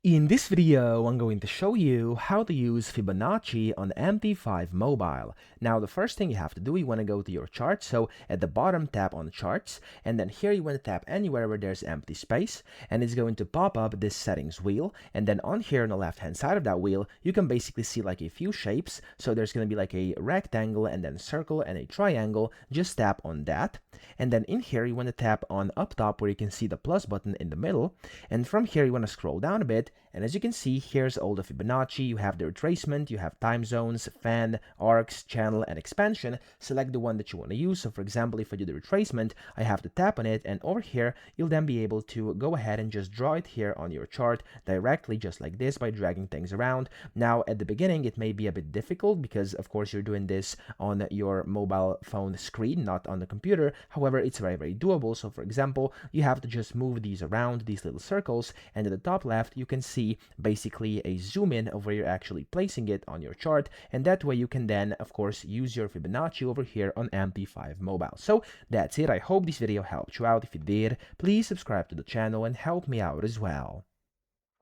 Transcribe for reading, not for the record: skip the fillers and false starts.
In this video, I'm going to show you how to use Fibonacci on MT5 mobile. Now, the first thing you have to do, you want to go to your chart. So at the bottom, tap on charts, and then here you want to tap anywhere where there's empty space, and it's going to pop up this settings wheel. And then on here on the left-hand side of that wheel, you can basically see like a few shapes. So there's going to be like a rectangle and then circle and a triangle. Just tap on that. And then in here, you want to tap on up top where you can see the plus button in the middle. And from here, you want to scroll down a bit. And as you can see, here's all the Fibonacci. You have the retracement, you have time zones, fan, arcs, channel, and expansion. Select the one that you want to use. So for example, if I do the retracement, I have to tap on it, and over here, you'll then be able to go ahead and just draw it here on your chart directly, just like this, by dragging things around. Now, at the beginning, it may be a bit difficult because, of course, you're doing this on your mobile phone screen, not on the computer. However, it's very, very doable. So for example, you have to just move these around, these little circles, and at the top left, you can see basically a zoom in of where you're actually placing it on your chart, and that way you can then of course use your Fibonacci over here on MT5 mobile. So that's it. I hope this video helped you out. If it did, please subscribe to the channel and help me out as well.